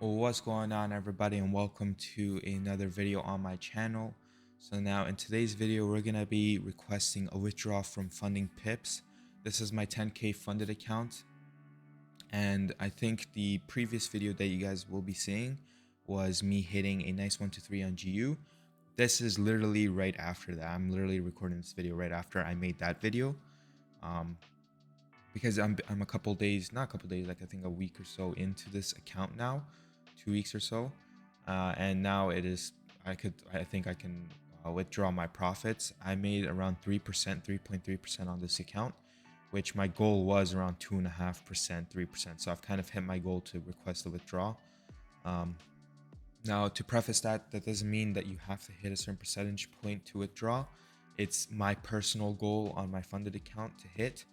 Well, what's going on, everybody, and welcome to another video on my channel. So now in today's video we're gonna be requesting a withdrawal from Funding Pips. This is my 10k funded account, and I think the previous video that you guys will be seeing was me hitting a nice 1-3 on GU. This is literally right after that. I'm literally recording this video right after I made that video, because I'm a couple days, not a couple days, like I think a week or so into this account now, 2 weeks or so, and now it is, I think I can withdraw my profits. I made around 3%, 3.3% on this account, which my goal was around 2.5%, 3%. So I've kind of hit my goal to request a withdrawal. Now, to preface that doesn't mean that you have to hit a certain percentage point to withdraw. It's my personal goal on my funded account to hit.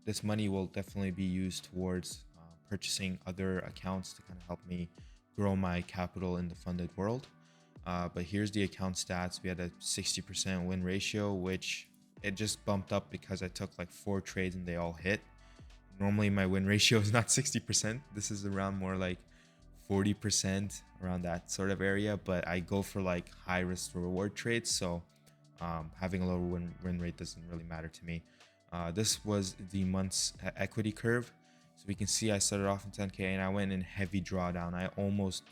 This money will definitely be used towards purchasing other accounts to kind of help me grow my capital in the funded world. But here's the account stats. We had a 60% win ratio, which it just bumped up because I took like 4 trades and they all hit. Normally my win ratio is not 60%. This is around more like 40%, around that sort of area, but I go for like high risk to reward trades, so having a lower win rate doesn't really matter to me. This was the month's equity curve, so we can see I started off in 10k and I went in heavy drawdown. I almost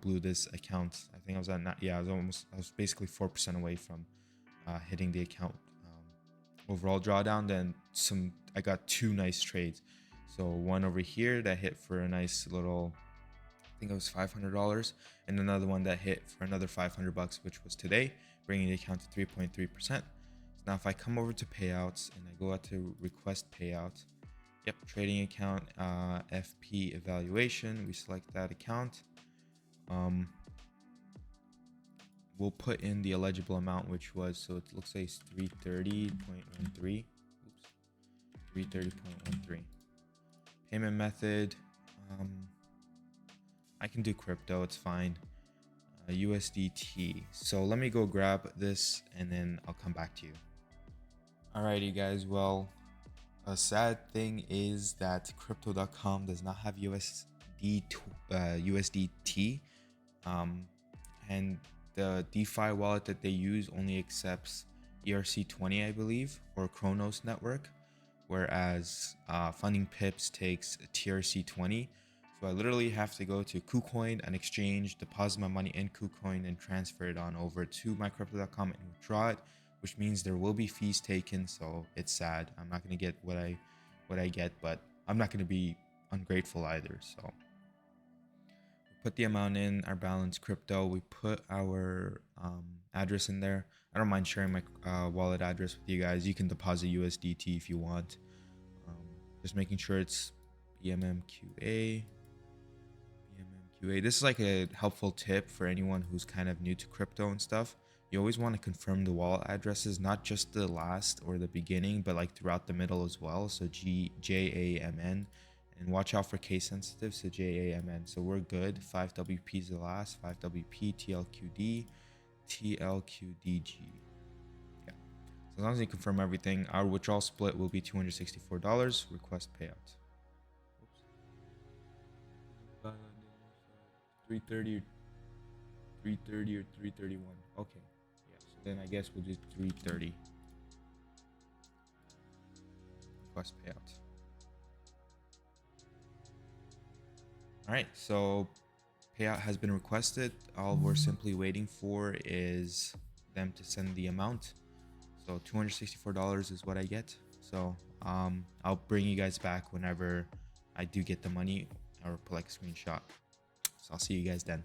blew this account. I think I was at I was basically 4% away from hitting the account overall drawdown. Then I got 2 nice trades. So one over here that hit for a nice little, I think it was $500, and another one that hit for another $500, which was today, bringing the account to 3.3%. Now, if I come over to payouts and I go out to request payout, yep, trading account, FP evaluation, we select that account. We'll put in the eligible amount, which was, so it looks like it's 330.13. Oops, 330.13. Payment method, I can do crypto, it's fine. USDT. So let me go grab this and then I'll come back to you. Alrighty guys, well, a sad thing is that crypto.com does not have USDT, and the DeFi wallet that they use only accepts ERC20, I believe, or Chronos network, whereas Funding Pips takes TRC20. So I literally have to go to KuCoin, an exchange, deposit my money in KuCoin and transfer it on over to mycrypto.com and withdraw it, which means there will be fees taken. So it's sad. I'm not going to get what I get, but I'm not going to be ungrateful either. So we put the amount in, our balance crypto. We put our address in there. I don't mind sharing my wallet address with you guys. You can deposit USDT if you want. Just making sure it's BMMQA. This is like a helpful tip for anyone who's kind of new to crypto and stuff. You always want to confirm the wallet addresses, not just the last or the beginning, but like throughout the middle as well. So JAMN, and watch out for case sensitive. So JAMN. So we're good. 5WP is the last. 5WP, TLQD, TLQDG. Yeah. So as long as you confirm everything, our withdrawal split will be $264. Request payout. 330 or 331. Okay, yeah, so then I guess we'll do 330. Request payout. All right, so payout has been requested. All we're simply waiting for is them to send the amount. So $264 is what I get. So I'll bring you guys back whenever I do get the money, or put like a screenshot. So I'll see you guys then.